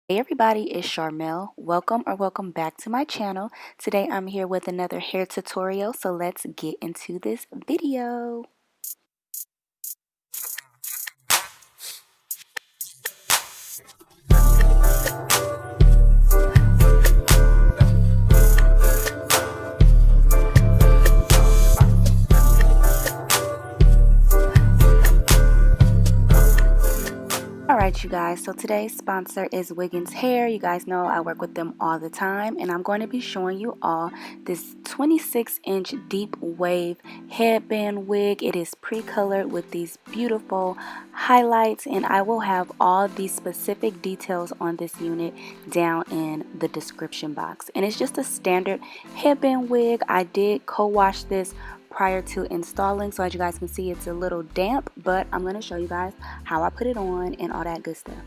Hey everybody, it's Sharmel. Welcome back to my channel. Today I'm here with another hair tutorial, so let's get into this video. Alright you guys, so today's sponsor is Wiggins Hair. You guys know I work with them all the time, and I'm going to be showing you all this 26-inch deep wave headband wig. It is pre-colored with these beautiful highlights, and I will have all the specific details on this unit down in the description box. And it's just a standard headband wig. I did co-wash this prior to installing, so as you guys can see, it's a little damp, but I'm going to show you guys how I put it on and all that good stuff.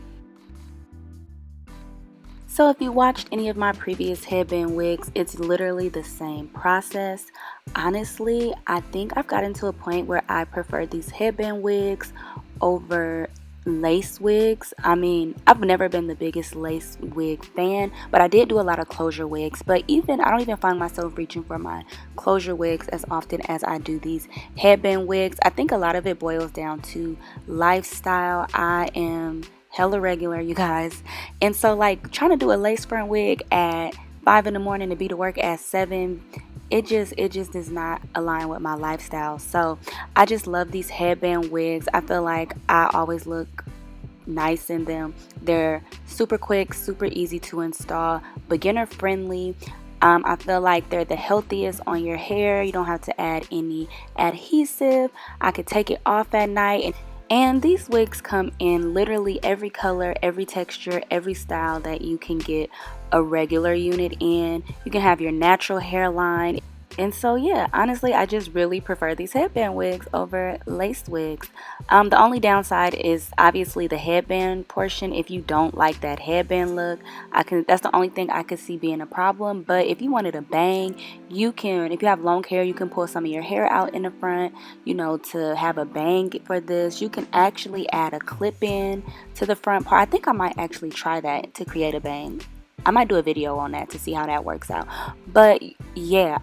So if you watched any of my previous headband wigs, it's literally the same process. Honestly, I think I've gotten to a point where I prefer these headband wigs over lace wigs. I mean, I've never been the biggest lace wig fan, but I did do a lot of closure wigs. But I don't even find myself reaching for my closure wigs as often as I do these headband wigs. I think a lot of it boils down to lifestyle. I am hella regular, you guys, and so like trying to do a lace front wig at 5 in the morning to be to work at 7, it just does not align with my lifestyle. So I just love these headband wigs. I feel like I always look nice in them. They're super quick, super easy to install, beginner friendly. I feel like they're the healthiest on your hair. You don't have to add any adhesive. I could take it off at night, and these wigs come in literally every color, every texture, every style that you can get a regular unit in. You can have your natural hairline. And so yeah, honestly, I just really prefer these headband wigs over lace wigs. The only downside is obviously the headband portion. If you don't like that headband look, that's the only thing I could see being a problem. But if you wanted a bang, you can, if you have long hair, you can pull some of your hair out in the front, you know, to have a bang for this. You can actually add a clip in to the front part. I think I might actually try that to create a bang. I might do a video on that to see how that works out. But yeah,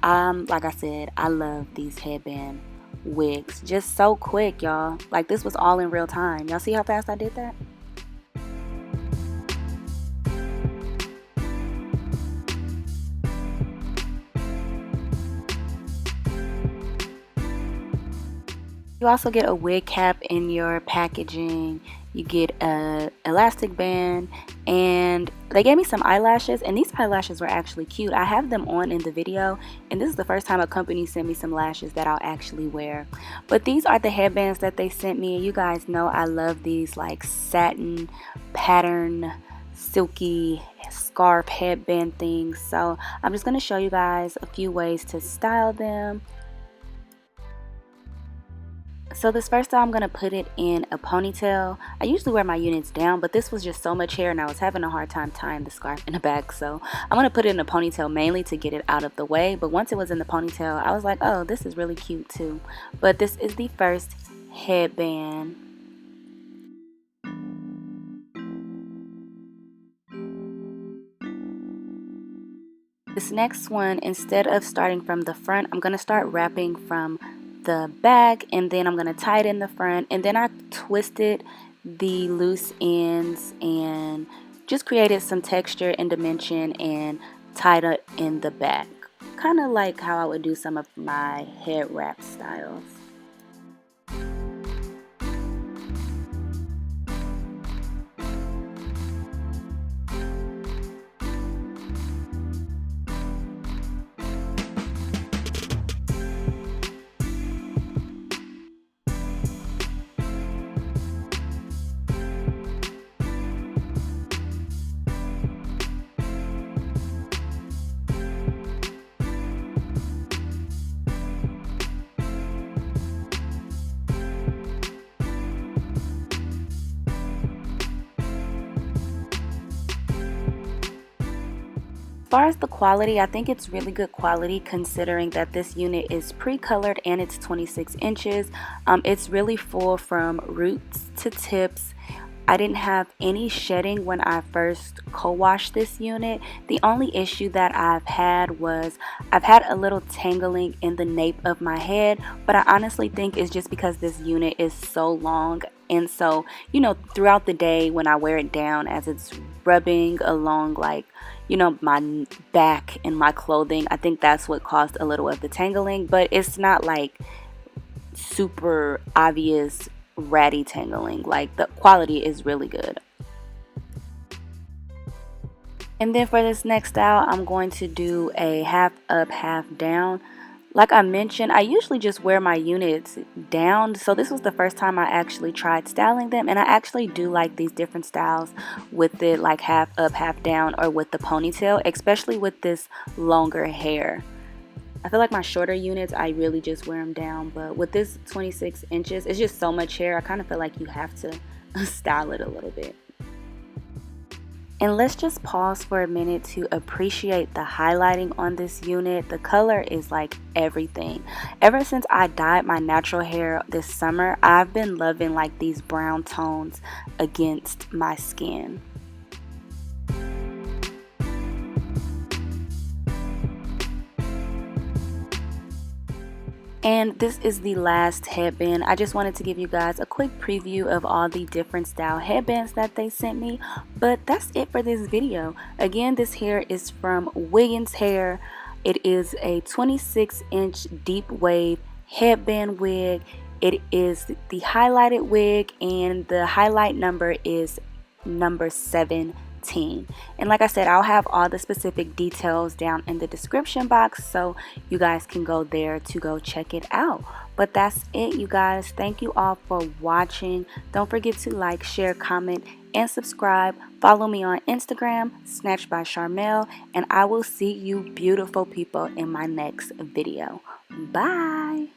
like I said, I love these headband wigs. Just so quick, y'all. Like, this was all in real time. Y'all see how fast I did that? You also get a wig cap in your packaging. You get a elastic band, and they gave me some eyelashes, and these eyelashes were actually cute. I have them on in the video, and this is the first time a company sent me some lashes that I'll actually wear. But these are the headbands that they sent me. You guys know I love these like satin pattern silky scarf headband things. So I'm just going to show you guys a few ways to style them. So this first time I'm going to put it in a ponytail. I usually wear my units down, but this was just so much hair and I was having a hard time tying the scarf in the back. So I'm going to put it in a ponytail mainly to get it out of the way. But once it was in the ponytail, I was like, oh, this is really cute too. But this is the first headband. This next one, instead of starting from the front, I'm going to start wrapping from the back, and then I'm going to tie it in the front, and then I twisted the loose ends and just created some texture and dimension and tied it in the back, kind of like how I would do some of my head wrap styles. As far as the quality, I think it's really good quality considering that this unit is pre-colored and it's 26 inches. It's really full from roots to tips. I didn't have any shedding when I first co-washed this unit. The only issue that I've had was I've had a little tangling in the nape of my head, but I honestly think it's just because this unit is so long. And so, you know, throughout the day when I wear it down as it's rubbing along, like, you know, my back and my clothing, I think that's what caused a little of the tangling, but it's not like super obvious ratty tangling. Like, the quality is really good. And then for this next style, I'm going to do a half up, half down. Like I mentioned, I usually just wear my units down, so this was the first time I actually tried styling them, and I actually do like these different styles with it, like half up, half down, or with the ponytail, especially with this longer hair. I feel like my shorter units, I really just wear them down, but with this 26 inches, it's just so much hair, I kind of feel like you have to style it a little bit. And let's just pause for a minute to appreciate the highlighting on this unit. The color is like everything. Ever since I dyed my natural hair this summer, I've been loving like these brown tones against my skin. And this is the last headband. I just wanted to give you guys a quick preview of all the different style headbands that they sent me. But that's it for this video. Again, this hair is from Wiggins Hair. It is a 26-inch deep wave headband wig. It is the highlighted wig, and the highlight number is number 7. And like I said, I'll have all the specific details down in the description box, so you guys can go there to go check it out. But that's it, you guys. Thank you all for watching. Don't forget to like, share, comment, and subscribe. Follow me on Instagram, Snatched by Sharmel, and I will see you beautiful people in my next video. Bye.